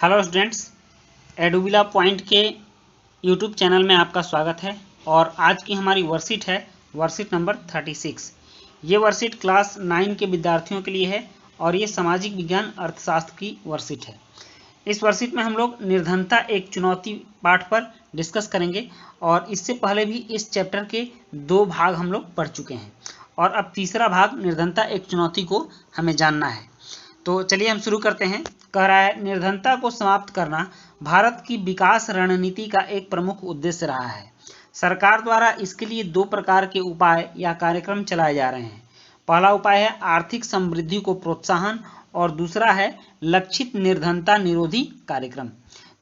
Hello students, एडुबिला point के YouTube channel में आपका स्वागत है। और आज की हमारी वर्कशीट है वर्कशीट नंबर 36। ये वर्कशीट क्लास 9 के विद्यार्थियों के लिए है और ये सामाजिक विज्ञान अर्थशास्त्र की वर्कशीट है। इस वर्कशीट में हम लोग निर्धनता एक चुनौती पाठ पर डिस्कस करेंगे और इससे पहले भी इस चैप्टर के 2 भाग हम लोग पढ़ चुके हैं और अब तीसरा भाग निर्धनता एक चुनौती को हमें जानना है। तो चलिए हम शुरू करते हैं। कह रहा है, निर्धनता को समाप्त करना भारत की विकास रणनीति का एक प्रमुख उद्देश्य रहा है। सरकार द्वारा इसके लिए 2 प्रकार के उपाय या कार्यक्रम चलाए जा रहे हैं। पहला उपाय है आर्थिक समृद्धि को प्रोत्साहन और दूसरा है लक्षित निर्धनता निरोधी कार्यक्रम।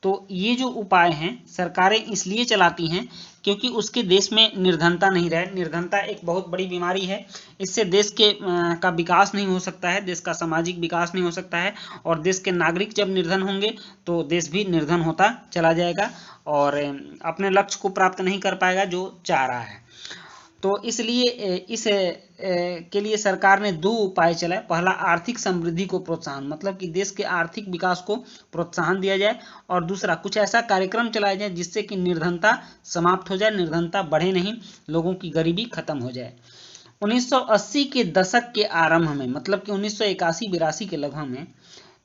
तो ये जो उपाय हैं सरकारें इसलिए चलाती हैं क्योंकि उसके देश में निर्धनता नहीं रहे। निर्धनता एक बहुत बड़ी बीमारी है, इससे देश के का विकास नहीं हो सकता है, देश का सामाजिक विकास नहीं हो सकता है और देश के नागरिक जब निर्धन होंगे तो देश भी निर्धन होता चला जाएगा और अपने लक्ष्य को प्राप्त नहीं कर पाएगा जो चाह रहा है। तो इसलिए इस के लिए सरकार ने 2 उपाय चलाए। पहला आर्थिक समृद्धि को प्रोत्साहन, मतलब कि देश के आर्थिक विकास को प्रोत्साहन दिया जाए, और दूसरा कुछ ऐसा कार्यक्रम चलाया जाए जिससे कि निर्धनता समाप्त हो जाए, निर्धनता बढ़े नहीं, लोगों की गरीबी खत्म हो जाए। 1980 के दशक के आरंभ में, मतलब कि 1981-82 के लगभग में,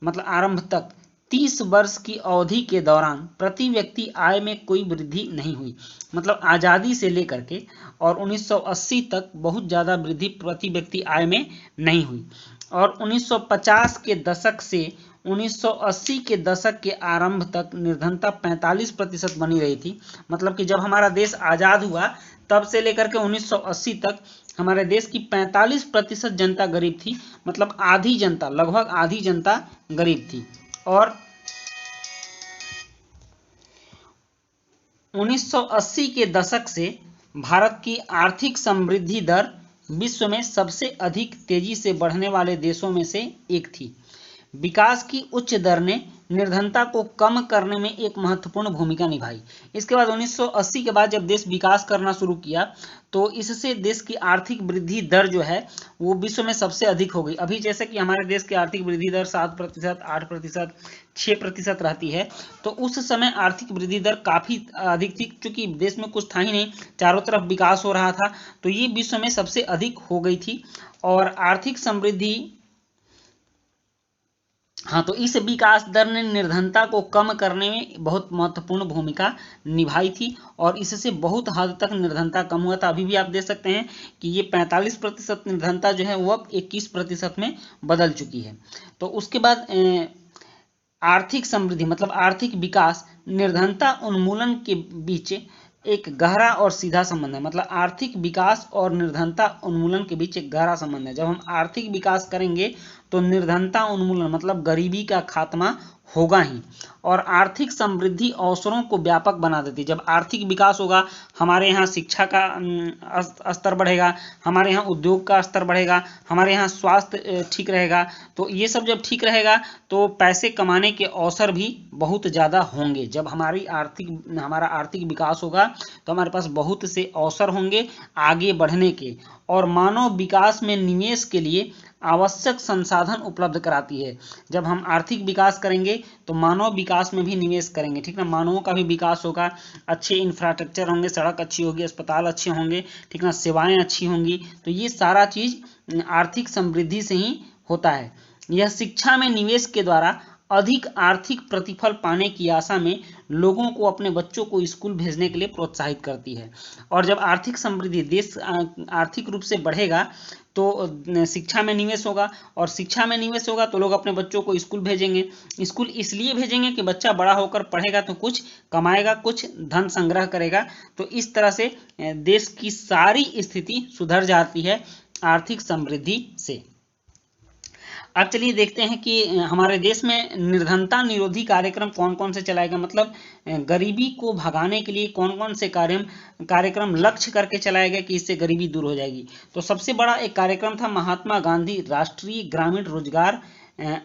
मतलब आरंभ तक 30 वर्ष की अवधि के दौरान प्रति व्यक्ति आय में कोई वृद्धि नहीं हुई। मतलब आज़ादी से लेकर के और 1980 तक बहुत ज़्यादा वृद्धि प्रति व्यक्ति आय में नहीं हुई। और 1950 के दशक से 1980 के दशक के आरंभ तक निर्धनता 45% बनी रही थी। मतलब कि जब हमारा देश आज़ाद हुआ तब से लेकर के 1980 तक हमारे देश की 45% जनता गरीब थी। मतलब आधी जनता, लगभग आधी जनता गरीब थी। और 1980 के दशक से भारत की आर्थिक समृद्धि दर विश्व में सबसे अधिक तेजी से बढ़ने वाले देशों में से एक थी। विकास की उच्च दर ने निर्धनता को कम करने में एक महत्वपूर्ण भूमिका निभाई। इसके बाद 1980 के बाद जब देश विकास करना शुरू किया तो इससे देश की आर्थिक वृद्धि दर जो है वो विश्व में सबसे अधिक हो गई। अभी जैसे कि हमारे देश की आर्थिक वृद्धि दर 7%, 8%, 6% रहती है, तो उस समय आर्थिक वृद्धि दर काफ़ी अधिक थी, क्योंकि देश में कुछ था ही नहीं, चारों तरफ विकास हो रहा था, तो ये विश्व में सबसे अधिक हो गई थी। और आर्थिक समृद्धि, हाँ, तो इस विकास दर ने निर्धनता को कम करने में बहुत महत्वपूर्ण भूमिका निभाई थी और इससे बहुत हद तक निर्धनता कम हुआ था। अभी भी आप देख सकते हैं कि ये 45% निर्धनता जो है वो अब 21% में बदल चुकी है। तो उसके बाद आर्थिक समृद्धि मतलब आर्थिक विकास निर्धनता उन्मूलन के बीच एक गहरा और सीधा संबंध है। मतलब आर्थिक विकास और निर्धनता उन्मूलन के बीच एक गहरा संबंध है। जब हम आर्थिक विकास करेंगे तो निर्धनता उन्मूलन मतलब गरीबी का खात्मा होगा ही, और आर्थिक समृद्धि अवसरों को व्यापक बना देती है। जब आर्थिक विकास होगा, हमारे यहाँ शिक्षा का स्तर बढ़ेगा, हमारे यहाँ उद्योग का स्तर बढ़ेगा, हमारे यहाँ स्वास्थ्य ठीक रहेगा। तो ये सब जब ठीक रहेगा तो पैसे कमाने के अवसर भी बहुत ज़्यादा होंगे। जब हमारा आर्थिक विकास होगा तो हमारे पास बहुत से अवसर होंगे आगे बढ़ने के, और मानव विकास में निवेश के लिए आवश्यक संसाधन उपलब्ध कराती है। जब हम आर्थिक विकास करेंगे तो मानव विकास में भी निवेश करेंगे, ठीक ना, मानवों का भी विकास होगा, अच्छे इंफ्रास्ट्रक्चर होंगे, सड़क अच्छी होगी, अस्पताल अच्छे होंगे, ठीक ना, सेवाएं अच्छी होंगी। तो ये सारा चीज आर्थिक समृद्धि से ही होता है। यह शिक्षा में निवेश के द्वारा अधिक आर्थिक प्रतिफल पाने की आशा में लोगों को अपने बच्चों को स्कूल भेजने के लिए प्रोत्साहित करती है। और जब आर्थिक समृद्धि, देश आर्थिक रूप से बढ़ेगा तो शिक्षा में निवेश होगा, और शिक्षा में निवेश होगा तो लोग अपने बच्चों को स्कूल भेजेंगे। स्कूल इसलिए भेजेंगे कि बच्चा बड़ा होकर पढ़ेगा तो कुछ कमाएगा, कुछ धन संग्रह करेगा। तो इस तरह से देश की सारी स्थिति सुधर जाती है आर्थिक समृद्धि से। अब चलिए देखते हैं कि हमारे देश में निर्धनता निरोधी कार्यक्रम कौन कौन से चलाए गए। मतलब गरीबी को भगाने के लिए कौन कौन से कार्यक्रम लक्ष्य करके चलाए गए कि इससे गरीबी दूर हो जाएगी। तो सबसे बड़ा एक कार्यक्रम था महात्मा गांधी राष्ट्रीय ग्रामीण रोजगार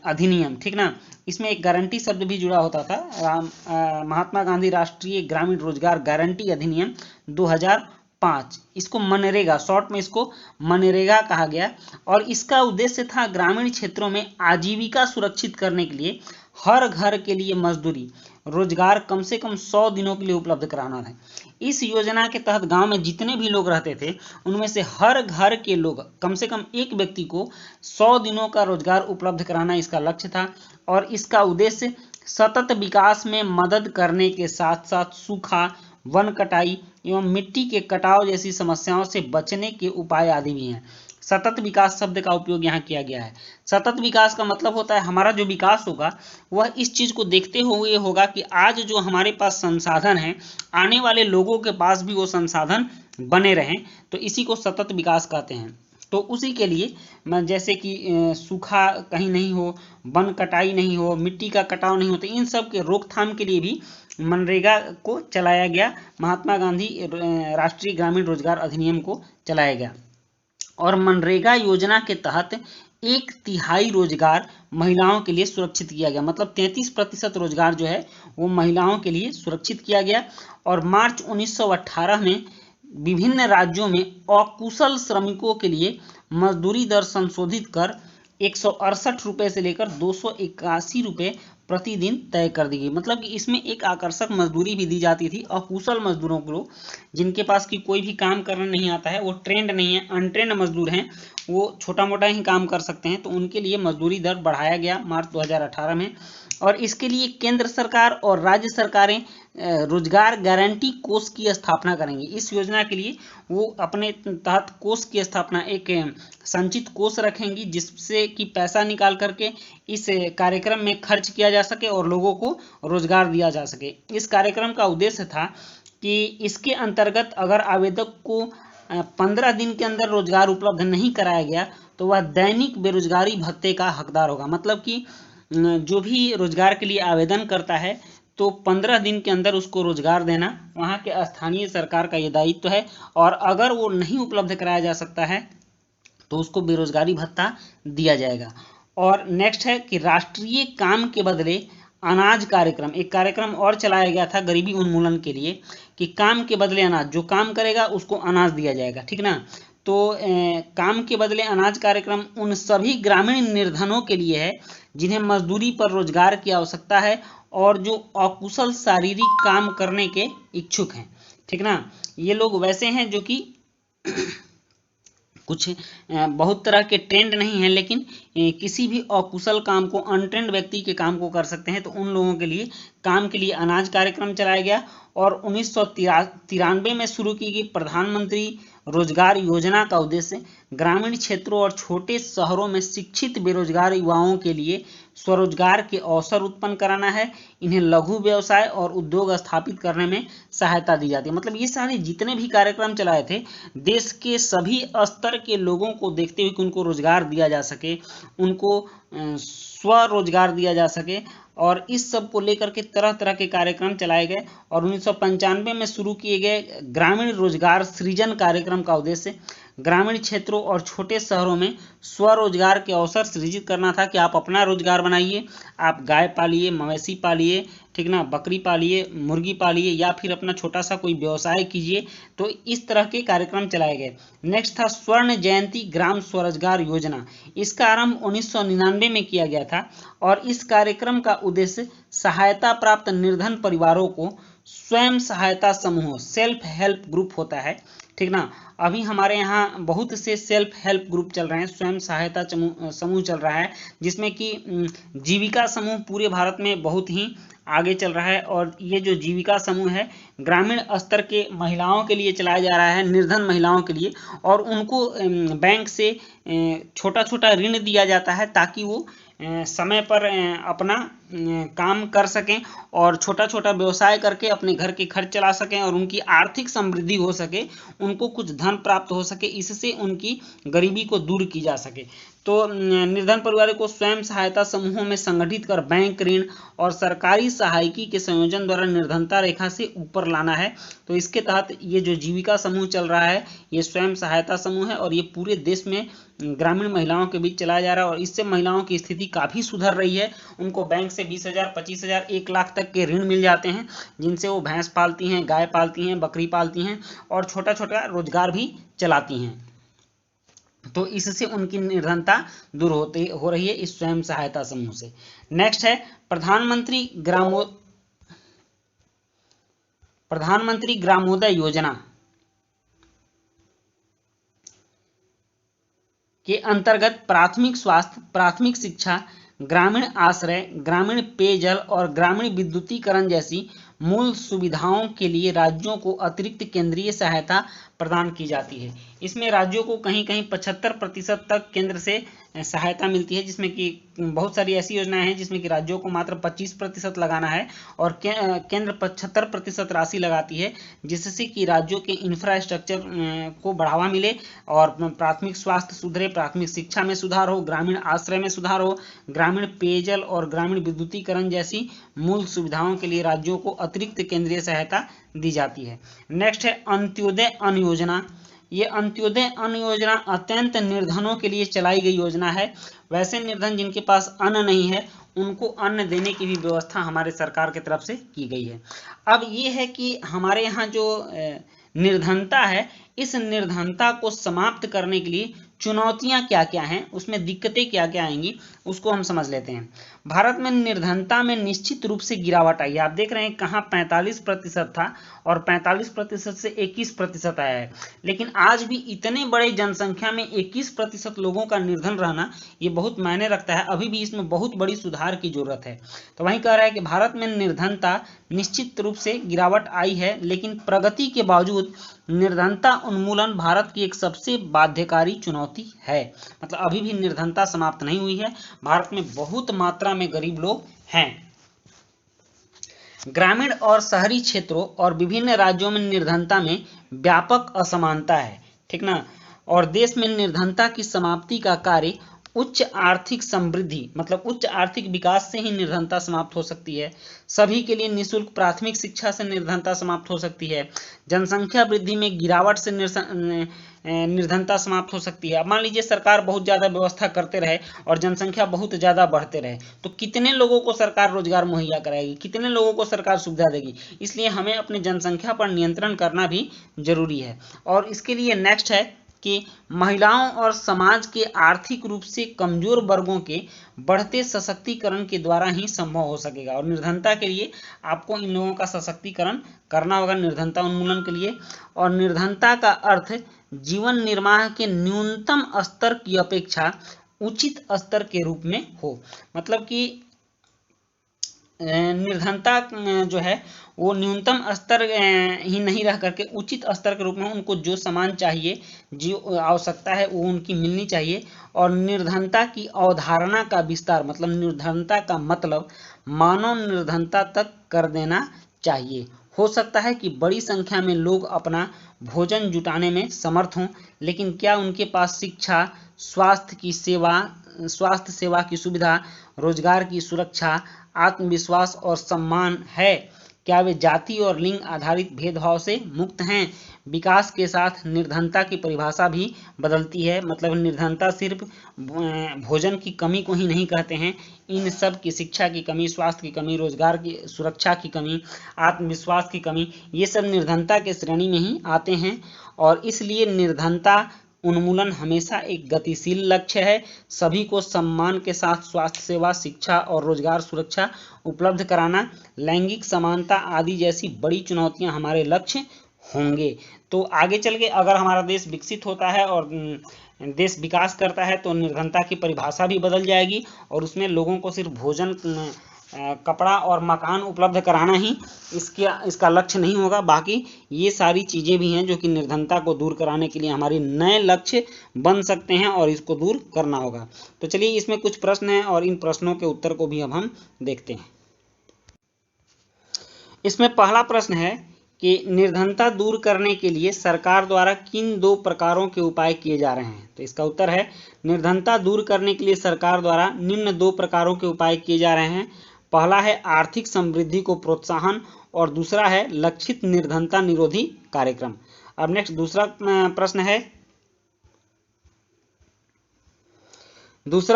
अधिनियम, ठीक ना। इसमें एक गारंटी शब्द भी जुड़ा होता था। महात्मा गांधी राष्ट्रीय ग्रामीण रोजगार गारंटी अधिनियम 2005, इसको मनरेगा, शॉर्ट में इसको मनरेगा कहा गया। और इसका उद्देश्य था ग्रामीण क्षेत्रों में आजीविका सुरक्षित करने के लिए हर घर के लिए मजदूरी रोजगार कम से कम 100 दिनों के लिए उपलब्ध कराना है। इस योजना के तहत गांव में जितने भी लोग रहते थे उनमें से हर घर के लोग कम से कम एक व्यक्ति को 100 दिनों का रोजगार उपलब्ध कराना इसका लक्ष्य था। और इसका उद्देश्य सतत विकास में मदद करने के साथ साथ सूखा, वन कटाई एवं मिट्टी के कटाव जैसी समस्याओं से बचने के उपाय आदि भी हैं। सतत विकास शब्द का उपयोग यहाँ किया गया है। सतत विकास का मतलब होता है हमारा जो विकास होगा वह इस चीज को देखते हुए होगा कि आज जो हमारे पास संसाधन है आने वाले लोगों के पास भी वो संसाधन बने रहें, तो इसी को सतत विकास कहते हैं। तो उसी के लिए जैसे कि सूखा कहीं नहीं हो, वन कटाई नहीं हो, मिट्टी का कटाव नहीं हो, तो इन सब के रोकथाम के लिए भी मनरेगा को चलाया गया। महात्मा गांधी राष्ट्रीय ग्रामीण रोजगार अधिनियम को चलाया गया। और मनरेगा योजना के तहत 1/3 रोजगार महिलाओं के लिए सुरक्षित किया गया, मतलब 33% रोजगार जो है वो महिलाओं के लिए सुरक्षित किया गया। और मार्च 1918 में विभिन्न राज्यों में अकुशल श्रमिकों के लिए मजदूरी दर संशोधित कर 168 रुपए से लेकर 281 रुपए प्रतिदिन तय कर दी गई। मतलब कि इसमें एक आकर्षक मजदूरी भी दी जाती थी अकुशल मजदूरों को, जिनके पास की कोई भी काम करना नहीं आता है, वो ट्रेंड नहीं है, अनट्रेंड मजदूर हैं, वो छोटा मोटा ही काम कर सकते हैं, तो उनके लिए मजदूरी दर बढ़ाया गया मार्च 2018 में। और इसके लिए केंद्र सरकार और राज्य सरकारें रोजगार गारंटी कोष की स्थापना करेंगी। इस योजना के लिए वो अपने तहत कोष की स्थापना, एक संचित कोष रखेंगी जिससे कि पैसा निकाल करके इस कार्यक्रम में खर्च किया जा सके और लोगों को रोजगार दिया जा सके। इस कार्यक्रम का उद्देश्य था कि इसके अंतर्गत अगर आवेदक को 15 दिन के अंदर रोजगार उपलब्ध नहीं कराया गया तो वह दैनिक बेरोजगारी भत्ते का हकदार होगा। मतलब कि जो भी रोजगार के लिए आवेदन करता है तो 15 दिन के अंदर उसको रोजगार देना वहाँ के स्थानीय सरकार का ये दायित्व है। और अगर वो नहीं उपलब्ध कराया जा सकता है तो उसको बेरोजगारी भत्ता दिया जाएगा। और नेक्स्ट है कि राष्ट्रीय काम के बदले अनाज कार्यक्रम, एक कार्यक्रम और चलाया गया था गरीबी उन्मूलन के लिए कि काम के बदले अनाज, जो काम करेगा उसको अनाज दिया जाएगा, ठीक ना। तो काम के बदले अनाज कार्यक्रम उन सभी ग्रामीण निर्धनों के लिए है जिन्हें मजदूरी पर रोजगार की आवश्यकता है और जो अकुशल शारीरिक काम करने के इच्छुक हैं, ठीक ना। ये लोग वैसे हैं जो कि कुछ बहुत तरह के ट्रेंड नहीं है लेकिन किसी भी अकुशल काम को, अनट्रेंड व्यक्ति के काम को कर सकते हैं, तो उन लोगों के लिए काम के लिए अनाज कार्यक्रम चलाया गया। और 1993 में शुरू की गई प्रधानमंत्री रोजगार योजना का उद्देश्य ग्रामीण क्षेत्रों और छोटे शहरों में शिक्षित बेरोजगार युवाओं के लिए स्वरोजगार के अवसर उत्पन्न कराना है। इन्हें लघु व्यवसाय और उद्योग स्थापित करने में सहायता दी जाती है। मतलब ये सारे जितने भी कार्यक्रम चलाए थे देश के सभी स्तर के लोगों को देखते हुए कि उनको रोजगार दिया जा सके, उनको स्वरोजगार दिया जा सके, और इस सब को लेकर के तरह तरह के कार्यक्रम चलाए गए। और 1995 में शुरू किए गए ग्रामीण रोजगार सृजन कार्यक्रम का उद्देश्य ग्रामीण क्षेत्रों और छोटे शहरों में स्वरोजगार के अवसर सृजित करना था कि आप अपना रोजगार बनाइए, आप गाय पालिए, मवेशी पालिए, ठीक ना, बकरी पालिए, मुर्गी पालिए, या फिर अपना छोटा सा कोई व्यवसाय कीजिए। तो इस तरह के कार्यक्रम चलाए गए। नेक्स्ट था स्वर्ण जयंती ग्राम स्वरोजगार योजना। इसका आरंभ 1999 में किया गया था और इस कार्यक्रम का उद्देश्य सहायता प्राप्त निर्धन परिवारों को स्वयं सहायता समूह, सेल्फ हेल्प ग्रुप होता है, ठीक ना। अभी हमारे यहाँ बहुत से सेल्फ हेल्प ग्रुप चल रहे हैं, स्वयं सहायता समूह चल रहा है, जिसमें कि जीविका समूह पूरे भारत में बहुत ही आगे चल रहा है। और ये जो जीविका समूह है ग्रामीण स्तर के महिलाओं के लिए चलाया जा रहा है, निर्धन महिलाओं के लिए, और उनको बैंक से छोटा छोटा ऋण दिया जाता है ताकि वो समय पर अपना काम कर सकें और छोटा छोटा व्यवसाय करके अपने घर के खर्च चला सकें और उनकी आर्थिक समृद्धि हो सके, उनको कुछ धन प्राप्त हो सके, इससे उनकी गरीबी को दूर की जा सके। तो निर्धन परिवारों को स्वयं सहायता समूहों में संगठित कर बैंक ऋण और सरकारी सहायकी के संयोजन द्वारा निर्धनता रेखा से ऊपर लाना है। तो इसके तहत ये जो जीविका समूह चल रहा है ये स्वयं सहायता समूह है और ये पूरे देश में ग्रामीण महिलाओं के बीच चलाया जा रहा है और इससे महिलाओं की स्थिति काफ़ी सुधर रही है। उनको बैंक से 20,000, 25,000, 1 लाख तक के ऋण मिल जाते हैं जिनसे वो भैंस पालती हैं, गाय पालती हैं, बकरी पालती हैं और छोटा छोटा रोजगार भी चलाती हैं। तो इससे उनकी निर्धनता दूर हो रही है इस स्वयं सहायता समूह से। नेक्स्ट है प्रधानमंत्री ग्रामोदय योजना के अंतर्गत प्राथमिक स्वास्थ्य, प्राथमिक शिक्षा, ग्रामीण आश्रय, ग्रामीण पेयजल और ग्रामीण विद्युतीकरण जैसी मूल सुविधाओं के लिए राज्यों को अतिरिक्त केंद्रीय सहायता प्रदान की जाती है। इसमें राज्यों को कहीं कहीं 75% तक केंद्र से सहायता मिलती है, जिसमें कि बहुत सारी ऐसी योजनाएं हैं जिसमें कि राज्यों को मात्र 25% लगाना है और केंद्र 75% राशि लगाती है, जिससे कि राज्यों के इंफ्रास्ट्रक्चर को बढ़ावा मिले और प्राथमिक स्वास्थ्य सुधरे, प्राथमिक शिक्षा में सुधार हो, ग्रामीण आश्रय में सुधार हो, ग्रामीण पेयजल और ग्रामीण विद्युतीकरण जैसी मूल सुविधाओं के लिए राज्यों को अतिरिक्त केंद्रीय सहायता दी जाती है। नेक्स्ट है अंत्योदय अन्न योजना। ये अंत्योदय अन्न योजना अत्यंत निर्धनों के लिए चलाई गई योजना है। वैसे निर्धन जिनके पास अन्न नहीं है उनको अन्न देने की भी व्यवस्था हमारे सरकार की तरफ से की गई है। अब ये है कि हमारे यहाँ जो निर्धनता है, इस निर्धनता को समाप्त करने के लिए चुनौतियां क्या क्या हैं, उसमें दिक्कतें क्या क्या आएंगी, उसको हम समझ लेते हैं। भारत में निर्धनता में निश्चित रूप से गिरावट आई है। आप देख रहे हैं कहाँ 45% था और 45% से 21% आया है, लेकिन आज भी इतने बड़े जनसंख्या में 21% लोगों का निर्धन रहना ये बहुत मायने रखता है। अभी भी इसमें बहुत बड़ी सुधार की जरूरत है। तो वहीं कह रहा है कि भारत में निर्धनता निश्चित रूप से गिरावट आई है, लेकिन प्रगति के बावजूद निर्धनता उन्मूलन भारत की एक सबसे बाध्यकारी चुनौती है। मतलब अभी भी निर्धनता समाप्त नहीं हुई है, भारत में बहुत मात्रा में गरीब लोग हैं। ग्रामीण और शहरी क्षेत्रों और विभिन्न राज्यों में निर्धनता में व्यापक असमानता है, ठीक ना। और देश में निर्धनता की समाप्ति का कार्य उच्च आर्थिक समृद्धि, मतलब उच्च आर्थिक विकास से ही निर्धनता समाप्त हो सकती है। सभी के लिए निःशुल्क प्राथमिक शिक्षा से निर्धनता समाप्त हो सकती है। जनसंख्या वृद्धि में गिरावट से निर्धनता समाप्त हो सकती है। अब मान लीजिए सरकार बहुत ज़्यादा व्यवस्था करते रहे और जनसंख्या बहुत ज़्यादा बढ़ते रहे, तो कितने लोगों को सरकार रोजगार मुहैया कराएगी, कितने लोगों को सरकार सुविधा देगी। इसलिए हमें अपनी जनसंख्या पर नियंत्रण करना भी जरूरी है। और इसके लिए नेक्स्ट है कि महिलाओं और समाज के आर्थिक रूप से कमजोर वर्गों के बढ़ते सशक्तिकरण के द्वारा ही संभव हो सकेगा। और निर्धनता के लिए आपको इन लोगों का सशक्तिकरण करना होगा निर्धनता उन्मूलन के लिए। और निर्धनता का अर्थ जीवन निर्वाह के न्यूनतम स्तर की अपेक्षा उचित स्तर के रूप में हो। मतलब कि निर्धनता जो है वो न्यूनतम स्तर ही नहीं रह करके उचित स्तर के रूप में उनको जो सामान चाहिए, जो आवश्यकता है वो उनकी मिलनी चाहिए। और निर्धनता की अवधारणा का विस्तार, मतलब निर्धनता का मतलब मानव निर्धनता तक कर देना चाहिए। हो सकता है कि बड़ी संख्या में लोग अपना भोजन जुटाने में समर्थ हों, लेकिन क्या उनके पास शिक्षा, स्वास्थ्य सेवा की सुविधा, रोजगार की सुरक्षा, आत्मविश्वास और सम्मान है? क्या वे जाति और लिंग आधारित भेदभाव से मुक्त हैं? विकास के साथ निर्धनता की परिभाषा भी बदलती है। मतलब निर्धनता सिर्फ भोजन की कमी को ही नहीं कहते हैं, इन सब की शिक्षा की कमी, स्वास्थ्य की कमी, रोजगार की सुरक्षा की कमी, आत्मविश्वास की कमी, ये सब निर्धनता के श्रेणी में ही आते हैं। और इसलिए निर्धनता उन्मूलन हमेशा एक गतिशील लक्ष्य है। सभी को सम्मान के साथ स्वास्थ्य सेवा, शिक्षा और रोजगार सुरक्षा उपलब्ध कराना, लैंगिक समानता आदि जैसी बड़ी चुनौतियां हमारे लक्ष्य होंगे। तो आगे चल के अगर हमारा देश विकसित होता है और देश विकास करता है तो निर्धनता की परिभाषा भी बदल जाएगी और उसमें लोगों को सिर्फ भोजन, कपड़ा और मकान उपलब्ध कराना ही इसका लक्ष्य नहीं होगा। बाकी ये सारी चीज़ें भी हैं जो कि निर्धनता को दूर कराने के लिए हमारी नए लक्ष्य बन सकते हैं और इसको दूर करना होगा। तो चलिए इसमें कुछ प्रश्न हैं और इन प्रश्नों के उत्तर को भी अब हम देखते हैं। इसमें पहला प्रश्न है कि निर्धनता दूर करने के लिए सरकार द्वारा किन 2 प्रकारों के उपाय किए जा रहे हैं? तो इसका उत्तर है निर्धनता दूर करने के लिए सरकार द्वारा निम्न 2 प्रकारों के उपाय किए जा रहे हैं। पहला है आर्थिक समृद्धि को प्रोत्साहन और दूसरा है लक्षित निर्धनता निरोधी कार्यक्रम। अब नेक्स्ट दूसरा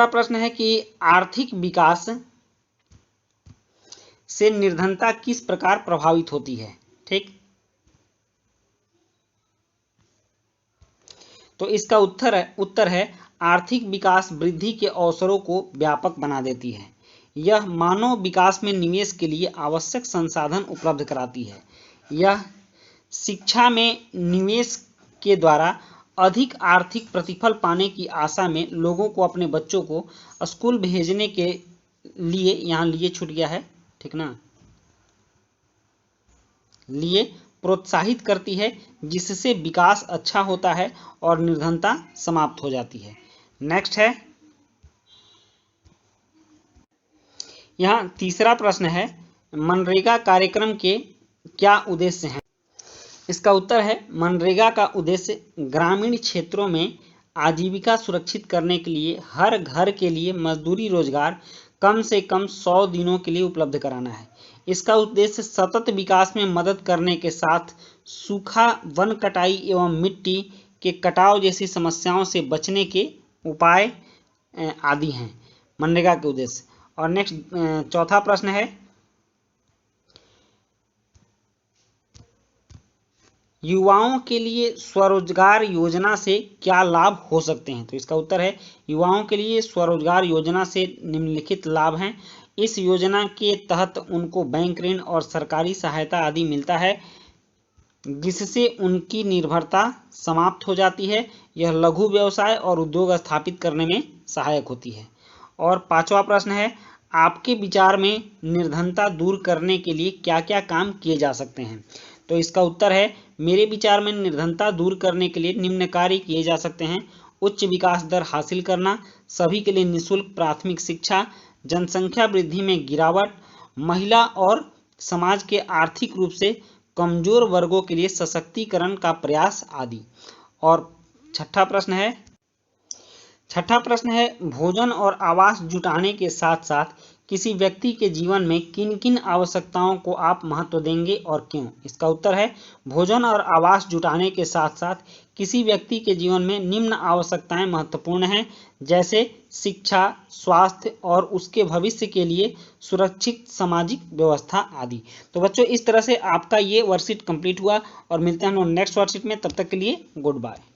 प्रश्न है कि आर्थिक विकास से निर्धनता किस प्रकार प्रभावित होती है? ठीक, तो इसका उत्तर है आर्थिक विकास वृद्धि के अवसरों को व्यापक बना देती है। यह मानव विकास में निवेश के लिए आवश्यक संसाधन उपलब्ध कराती है। यह शिक्षा में निवेश के द्वारा अधिक आर्थिक प्रतिफल पाने की आशा में लोगों को अपने बच्चों को स्कूल भेजने के लिए, यहाँ लिए छूट गया है, ठीक ना, लिए प्रोत्साहित करती है, जिससे विकास अच्छा होता है और निर्धनता समाप्त हो जाती है। नेक्स्ट है, यहाँ तीसरा प्रश्न है, मनरेगा कार्यक्रम के क्या उद्देश्य हैं? इसका उत्तर है मनरेगा का उद्देश्य ग्रामीण क्षेत्रों में आजीविका सुरक्षित करने के लिए हर घर के लिए मजदूरी रोजगार कम से कम 100 दिनों के लिए उपलब्ध कराना है। इसका उद्देश्य सतत विकास में मदद करने के साथ सूखा, वन कटाई एवं मिट्टी के कटाव जैसी समस्याओं से बचने के उपाय आदि हैं मनरेगा के उद्देश्य। और नेक्स्ट चौथा प्रश्न है, युवाओं के लिए स्वरोजगार योजना से क्या लाभ हो सकते हैं? तो इसका उत्तर है युवाओं के लिए स्वरोजगार योजना से निम्नलिखित लाभ हैं। इस योजना के तहत उनको बैंक ऋण और सरकारी सहायता आदि मिलता है, जिससे उनकी निर्भरता समाप्त हो जाती है। यह लघु व्यवसाय और उद्योग स्थापित करने में सहायक होती है। और पांचवा प्रश्न है, आपके विचार में निर्धनता दूर करने के लिए क्या क्या काम किए जा सकते हैं? तो इसका उत्तर है मेरे विचार में निर्धनता दूर करने के लिए निम्न कार्य किए जा सकते हैं। उच्च विकास दर हासिल करना, सभी के लिए निःशुल्क प्राथमिक शिक्षा, जनसंख्या वृद्धि में गिरावट, महिला और समाज के आर्थिक रूप से कमजोर वर्गों के लिए सशक्तिकरण का प्रयास आदि। और छठा प्रश्न है भोजन और आवास जुटाने के साथ साथ किसी व्यक्ति के जीवन में किन किन आवश्यकताओं को आप महत्व देंगे और क्यों? इसका उत्तर है भोजन और आवास जुटाने के साथ साथ किसी व्यक्ति के जीवन में निम्न आवश्यकताएं महत्वपूर्ण हैं, जैसे शिक्षा, स्वास्थ्य और उसके भविष्य के लिए सुरक्षित सामाजिक व्यवस्था आदि। तो बच्चों, इस तरह से आपका ये वर्कशीट कंप्लीट हुआ और मिलते हैं हम नेक्स्ट वर्कशीट में। तब तक के लिए गुड बाय।